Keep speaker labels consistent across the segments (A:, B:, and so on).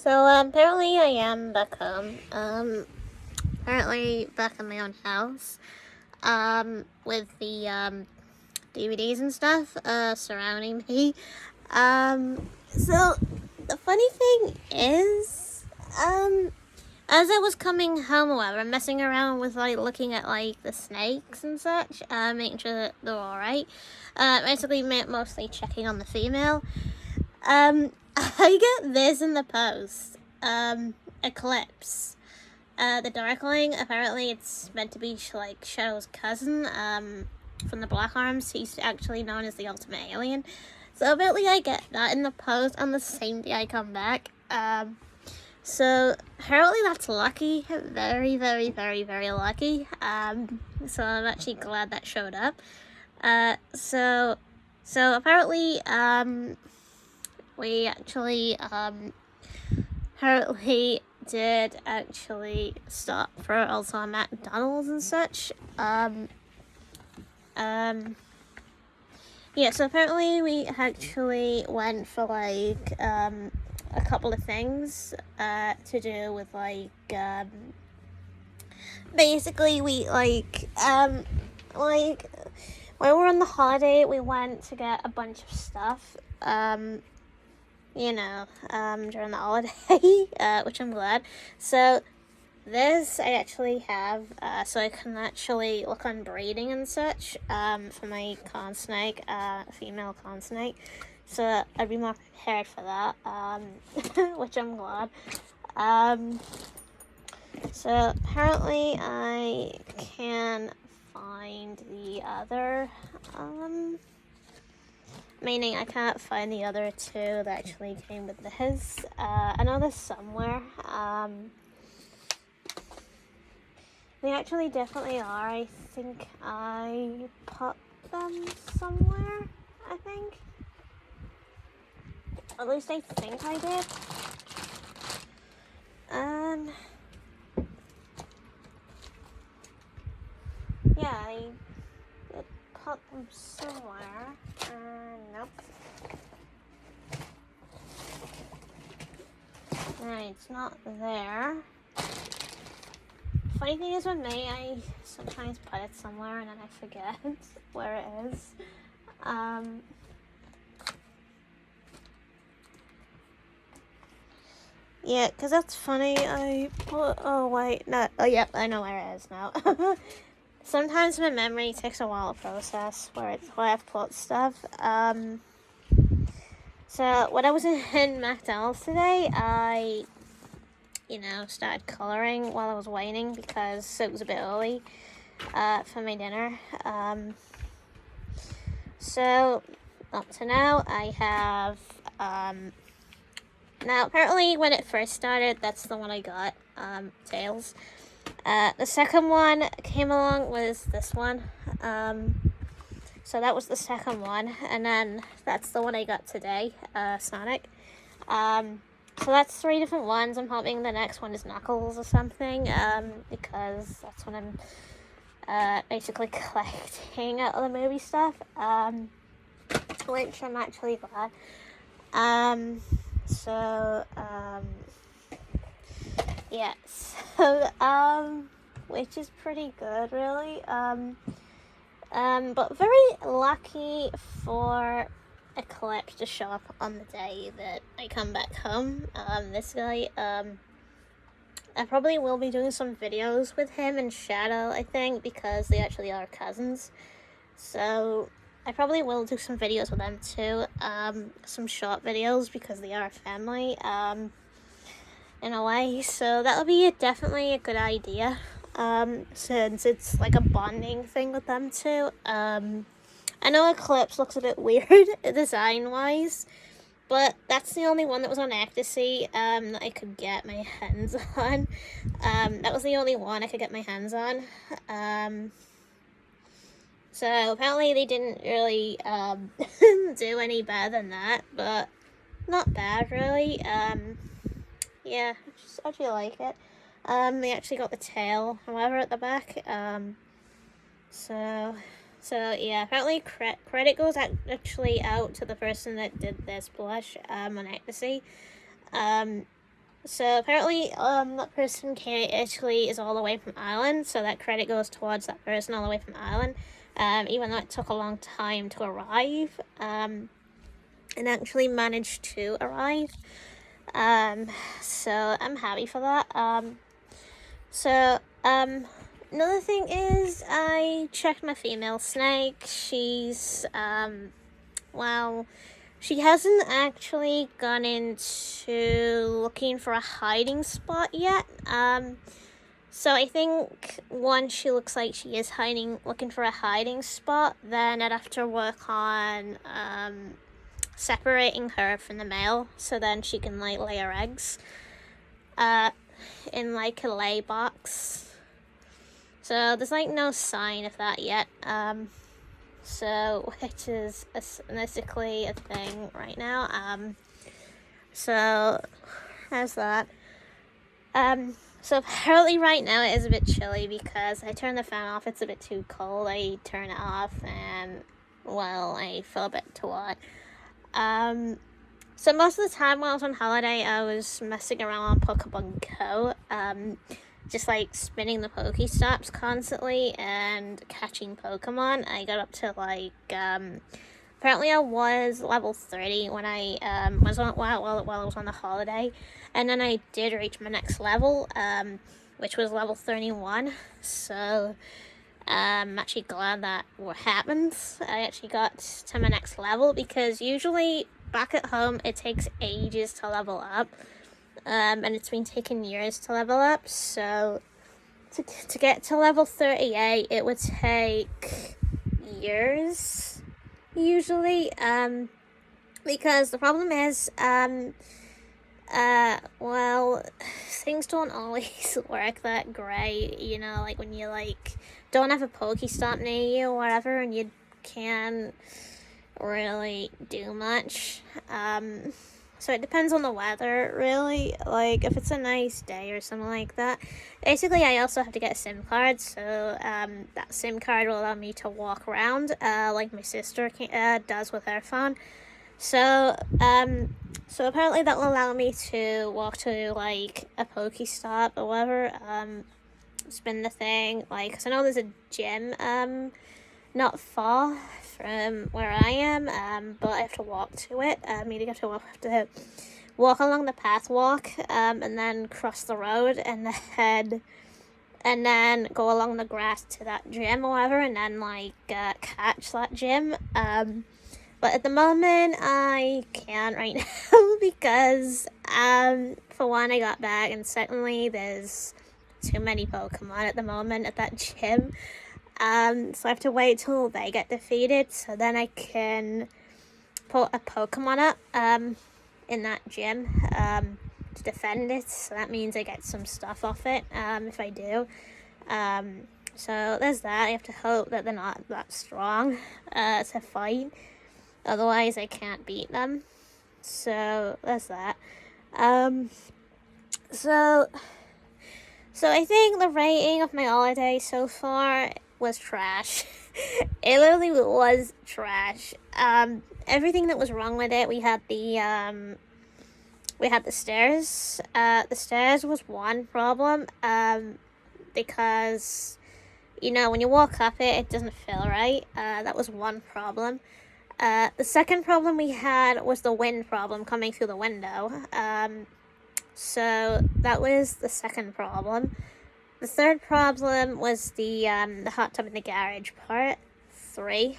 A: So, apparently I am back home. Apparently back in my own house. With the, DVDs and stuff, surrounding me. So, the funny thing is, as I was coming home, however, messing around with, looking at, the snakes and such, making sure that they're alright. Basically, mostly checking on the female. I get this in the post. Eclipse. The Darkling, apparently it's meant to be, Shadow's cousin, from the Black Arms. He's actually known as the Ultimate Alien. So apparently I get that in the post on the same day I come back. So apparently that's lucky. Very, very, very, very lucky. So I'm actually glad that showed up. So apparently, we actually, apparently did actually stop for also on McDonald's and such. Yeah, so apparently we actually went for, a couple of things, to do with, basically we, when we were on the holiday, we went to get a bunch of stuff, during the holiday, which I'm glad. So this I actually have, so I can actually look on breeding and such, for my corn snake, female corn snake. So I'd be more prepared for that, which I'm glad. So apparently I can find the other, meaning I can't find the other two that actually came with his. I know they're somewhere. They actually definitely are. I think I put them somewhere, I think. At least I think I did. Yeah, I did put them somewhere. Nope. Alright, it's not there. Funny thing is with me, I sometimes put it somewhere and then I forget where it is. Yeah, because that's funny. I put, oh wait, no, oh yep, I know where it is now. Sometimes my memory takes a while to process where I've put stuff. So when I was in McDonald's today, I, started coloring while I was waiting because it was a bit early, for my dinner. So up to now, I have, now apparently when it first started, that's the one I got, Tails. The second one came along was this one. So that was the second one, and then that's the one I got today, Sonic. So that's 3 different ones. I'm hoping the next one is Knuckles or something, because that's what I'm, basically collecting out of the movie stuff, which I'm actually glad. Yeah, so, which is pretty good, really, but very lucky for Eclipse to show up on the day that I come back home. This guy, I probably will be doing some videos with him and Shadow, I think, because they actually are cousins, so I probably will do some videos with them too, some short videos, because they are a family, in a way, so that'll be definitely a good idea, since it's like a bonding thing with them too. I know Eclipse looks a bit weird design-wise, but that's the only one that was on Ecstasy, that I could get my hands on. That was the only one I could get my hands on. So apparently they didn't really, do any better than that, but not bad, really. Yeah, I actually like it. They actually got the tail, however, at the back. So yeah, apparently credit goes actually out to the person that did this blush, on Ecstasy. So apparently, that person actually is all the way from Ireland, so that credit goes towards that person all the way from Ireland. Even though it took a long time to arrive, and actually managed to arrive. So I'm happy for that. So another thing is I checked my female snake. She's well, she hasn't actually gone into looking for a hiding spot yet. So I think once she looks like she is looking for a hiding spot, then I'd have to work on separating her from the male, so then she can like lay her eggs in like a lay box. So there's like no sign of that yet. So which is basically a thing right now. So how's that? So apparently right now it is a bit chilly because I turned the fan off. It's a bit too cold. I turn it off and well, I feel a bit too hot. So most of the time while I was on holiday, I was messing around on Pokemon Go, just like spinning the Pokestops constantly and catching Pokemon. I got up to like, apparently I was level 30 when I was on while I was on the holiday, and then I did reach my next level, which was level 31. So I'm actually glad that what happened. I actually got to my next level because usually back at home it takes ages to level up, and it's been taking years to level up. So to get to level 38, it would take years usually, because the problem is well, things don't always work that great, you know, like when you like don't have a Pokestop near you or whatever, and you can't really do much. So it depends on the weather, really. Like if it's a nice day or something like that. Basically, I also have to get a SIM card, so that SIM card will allow me to walk around, like my sister does with her phone. So apparently that will allow me to walk to like a Pokestop or whatever, spin the thing, like, cause I know there's a gym not far from where I am, but I have to walk to it. I have to walk along the pathwalk, and then cross the road, and then go along the grass to that gym or whatever, and then like catch that gym. But at the moment, I can't right now because, for one, I got back, and secondly, there's too many Pokemon at the moment at that gym. So I have to wait till they get defeated, so then I can put a Pokemon up, in that gym, to defend it. So that means I get some stuff off it, if I do. So there's that. I have to hope that they're not that strong, to fight. Otherwise, I can't beat them. So there's that. So I think the rating of my holiday so far was trash. It literally was trash. Everything that was wrong with it, we had the stairs. The stairs was one problem. Because, you know, when you walk up it doesn't feel right. That was one problem. The second problem we had was the wind problem coming through the window. So that was the second problem. The third problem was the hot tub in the garage part. 3.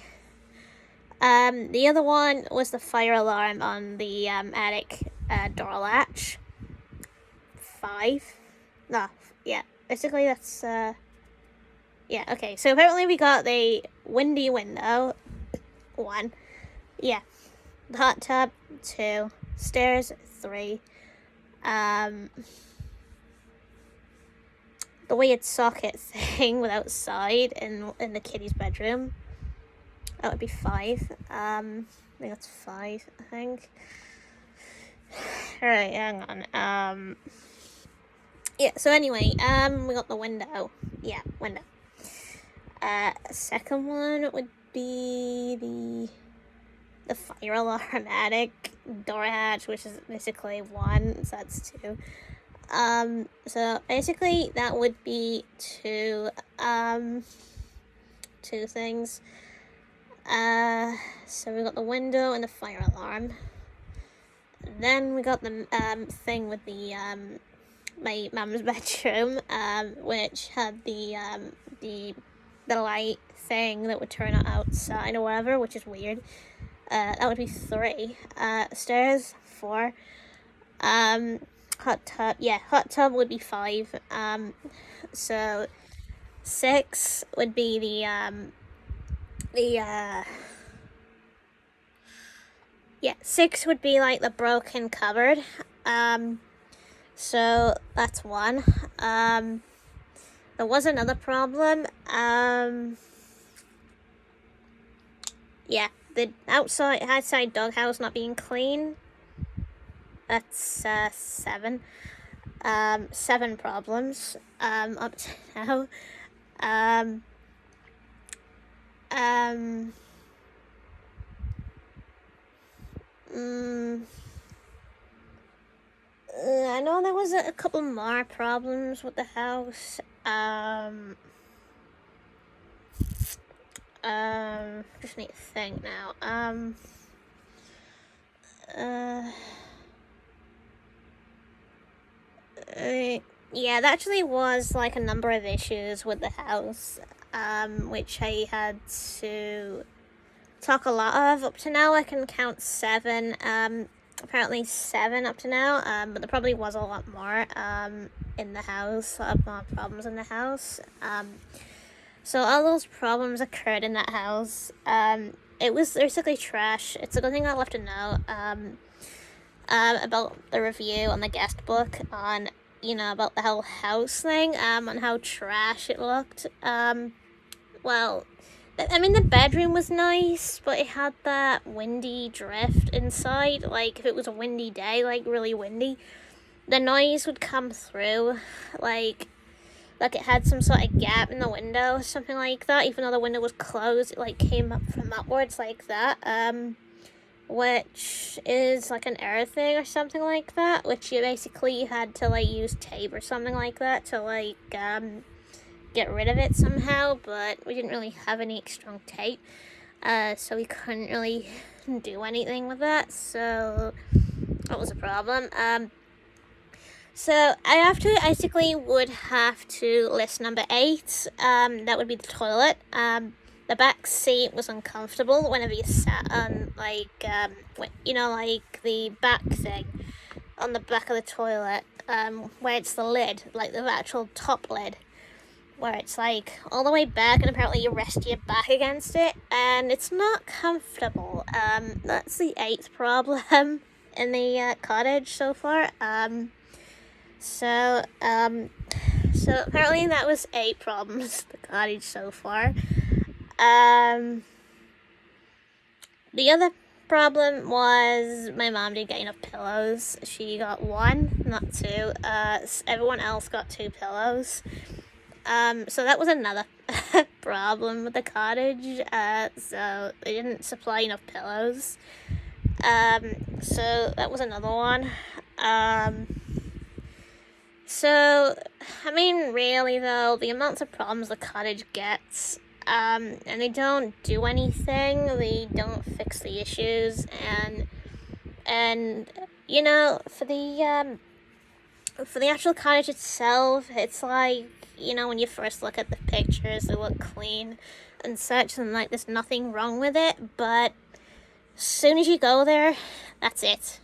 A: The other one was the fire alarm on the attic door latch. 5. No, yeah. Basically that's yeah, okay. So apparently we got the windy window. 1. Yeah. The hot tub, 2. Stairs, 3. The weird socket thing with outside in the kitty's bedroom. That would be 5. I think that's 5, I think. Alright, hang on. Yeah, so anyway, we got the window. Yeah, window. Second one would be the fire alarm, attic, door hatch, which is basically 1, so that's 2. So basically that would be 2 things. So we got the window and the fire alarm. Then we got the thing with the my mum's bedroom, which had the light thing that would turn it outside or whatever, which is weird. That would be 3. Stairs, 4. Hot tub would be 5. So 6 would be the 6 would be like the broken cupboard. So that's 1. There was another problem. The outside doghouse not being clean. That's 7. 7 problems up to now. I know there was a couple more problems with the house. Just need to think now. There actually was like a number of issues with the house, which I had to talk a lot of. Up to now, I can count 7. Apparently 7 up to now, but there probably was a lot more in the house, a lot more problems in the house. So all those problems occurred in that house. It was basically trash. It's a good thing I left a note about the review on the guest book on, about the whole house thing, on how trash it looked. The bedroom was nice, but it had that windy drift inside. Like, if it was a windy day, like really windy, the noise would come through, like it had some sort of gap in the window, something like that. Even though the window was closed, it like came up from upwards like that, which is like an error thing or something like that, which you basically had to like use tape or something like that to like get rid of it somehow, but we didn't really have any strong tape, so we couldn't really do anything with that, so that was a problem. So I basically would have to list number 8. That would be the toilet. The back seat was uncomfortable whenever you sat on like the back thing on the back of the toilet, where it's the lid, like the actual top lid, where it's like all the way back, and apparently you rest your back against it, and it's not comfortable. That's the 8th problem in the cottage so far. So apparently that was 8 problems the cottage so far. The other problem was my mom didn't get enough pillows. She got 1, not 2. Everyone else got 2 pillows. So that was another problem with the cottage. So they didn't supply enough pillows. So that was another one. So, really though, the amounts of problems the cottage gets, and they don't do anything, they don't fix the issues, and for the actual cottage itself, it's like, when you first look at the pictures, they look clean and such, and like there's nothing wrong with it, but as soon as you go there, that's it.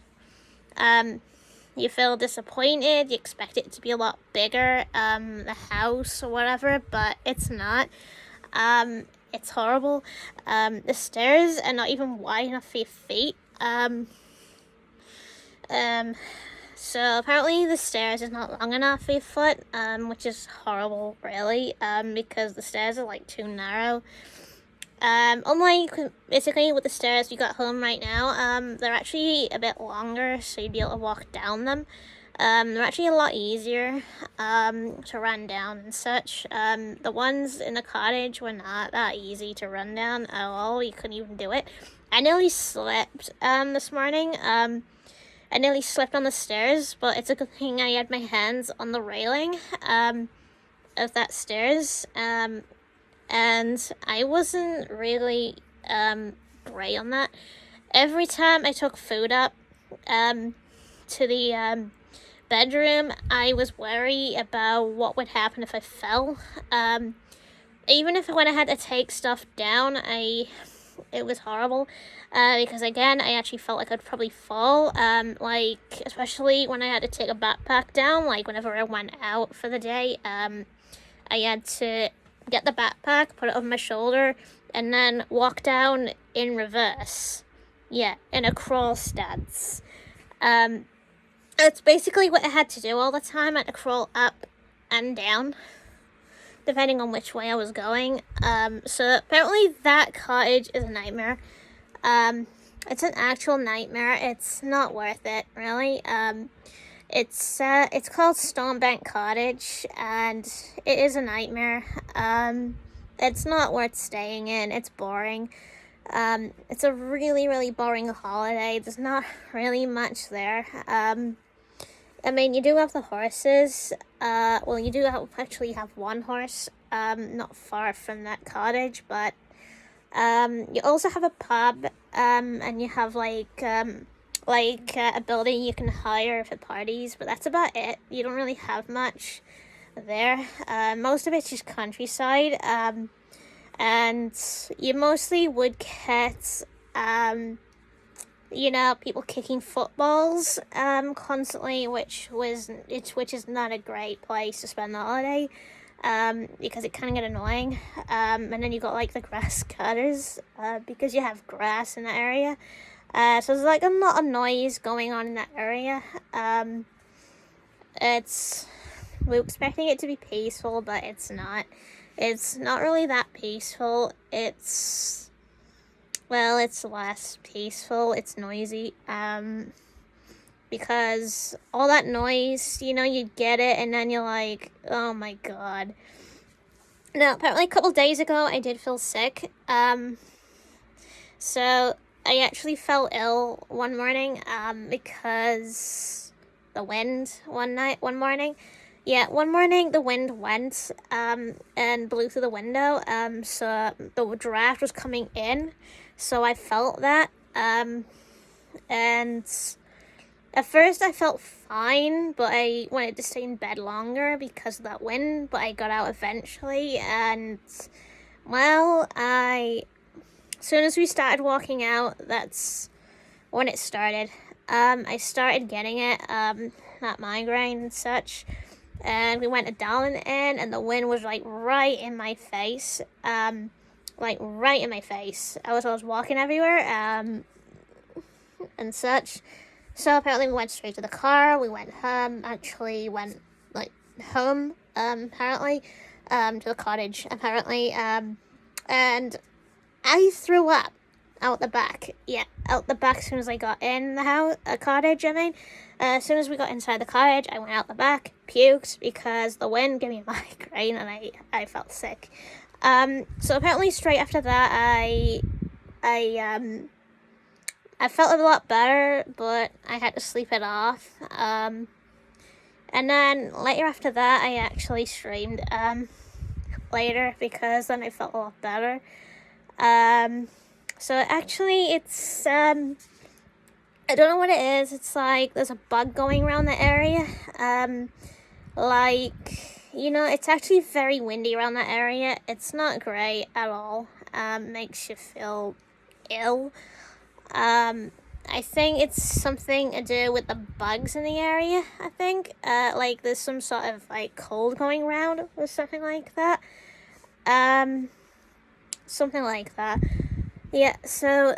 A: You feel disappointed, you expect it to be a lot bigger, the house or whatever, but it's not. It's horrible. The stairs are not even wide enough for your feet. So apparently the stairs is not long enough for your foot, which is horrible, really, because the stairs are like too narrow. Unlike basically with the stairs you got home right now, they're actually a bit longer, so you'd be able to walk down them. They're actually a lot easier to run down and such. The ones in the cottage were not that easy to run down at all. You couldn't even do it. I nearly slipped this morning. I nearly slipped on the stairs, but it's a good thing I had my hands on the railing of that stairs. And I wasn't really great on that. Every time I took food up to the bedroom, I was worried about what would happen if I fell. Even if when I had to take stuff down, it was horrible, because again, I actually felt like I'd probably fall, like, especially when I had to take a backpack down, like, whenever I went out for the day, I had to get the backpack, put it over my shoulder, and then walk down in reverse, in a crawl stance. That's basically what I had to do all the time. I had to crawl up and down, depending on which way I was going. So apparently that cottage is a nightmare. It's an actual nightmare. It's not worth it, really. It's called Stonebank Cottage, and it is a nightmare. It's not worth staying in. It's boring. It's a really, really boring holiday. There's not really much there. I mean, you do have the horses. You do actually have one horse, not far from that cottage, but you also have a pub, and you have a building you can hire for parties, but that's about it. You don't really have much there. Most of it's just countryside, and you mostly would get people kicking footballs constantly, which is not a great place to spend the holiday, because it kind of get annoying. And then you got like the grass cutters, because you have grass in that area. So there's like a lot of noise going on in that area. We're expecting it to be peaceful, but it's not. It's not really that peaceful. It's less peaceful. It's noisy. Because all that noise, you get it, and then you're like, oh my god. Now, apparently a couple days ago, I did feel sick. So I actually fell ill one morning, because the wind one morning. Yeah, one morning the wind went, and blew through the window, so the draft was coming in, so I felt that, and at first I felt fine, but I wanted to stay in bed longer because of that wind, but I got out eventually, and, as soon as we started walking out, that's when it started. I started getting it, that migraine and such, and we went to Darwin Inn, and the wind was like right in my face, right in my face. I was walking everywhere, and such. So apparently we went straight to the car. We went home. Actually went home. Apparently, to the cottage. Apparently, and I threw up out the back. Yeah, out the back as soon as I got in the cottage. As soon as we got inside the cottage, I went out the back, puked, because the wind gave me a migraine, and I felt sick. So apparently straight after that, I felt a lot better, but I had to sleep it off. And then later after that, I actually streamed, later, because then I felt a lot better. So actually it's, I don't know what it is. It's like there's a bug going around the area. It's actually very windy around that area. It's not great at all. Makes you feel ill. I think it's something to do with the bugs in the area, I think. There's some sort of, cold going around or something like that. Something like that. Yeah, so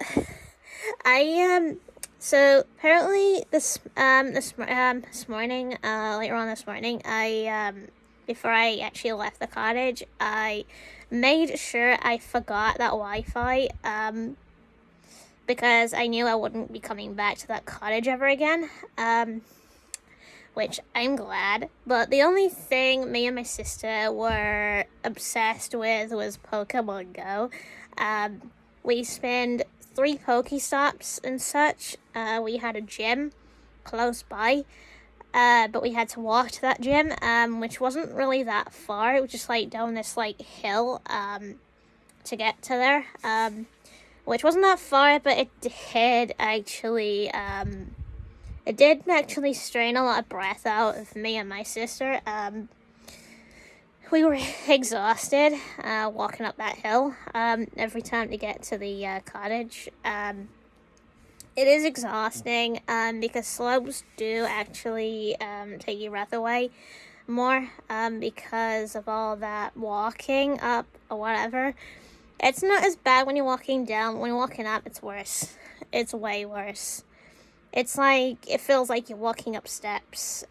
A: so apparently this morning, later on this morning, I before I actually left the cottage, I made sure I forgot that Wi-Fi, because I knew I wouldn't be coming back to that cottage ever again, which I'm glad. But the only thing me and my sister were obsessed with was Pokemon Go. We spend 3 Pokestops and such. We had a gym close by, but we had to walk to that gym, which wasn't really that far. It was just like down this like hill to get to there, which wasn't that far, but it did actually strain a lot of breath out of me and my sister. We were exhausted walking up that hill every time to get to the cottage. It is exhausting because slopes do actually take your breath away more because of all that walking up or whatever. It's not as bad when you're walking down. When you're walking up, it's worse. It's way worse. It's like, it feels like you're walking up steps,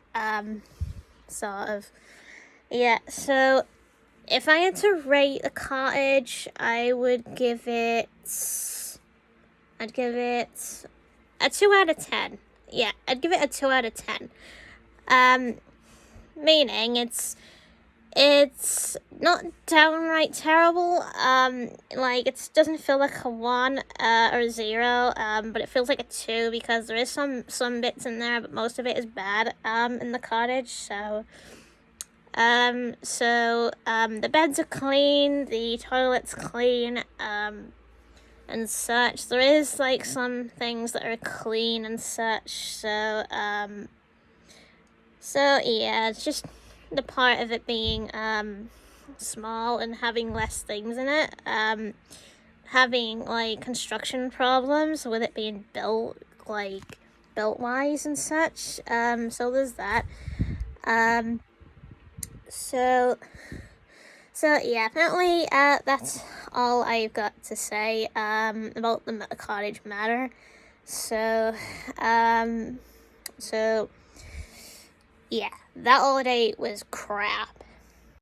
A: sort of. Yeah, so if I had to rate the cottage, I'd give it a 2 out of 10. Yeah, I'd give it a 2 out of 10. Meaning it's not downright terrible. Like, it doesn't feel like a 1 or a 0, but it feels like a 2 because there is some bits in there, but most of it is bad in the cottage. So the beds are clean, the toilet's clean, and such. There is like some things that are clean and such. So yeah, it's just the part of it being small and having less things in it, having like construction problems with it being built wise and such, so there's that. So yeah, apparently that's all I've got to say about the cottage matter. So yeah, that holiday was crap.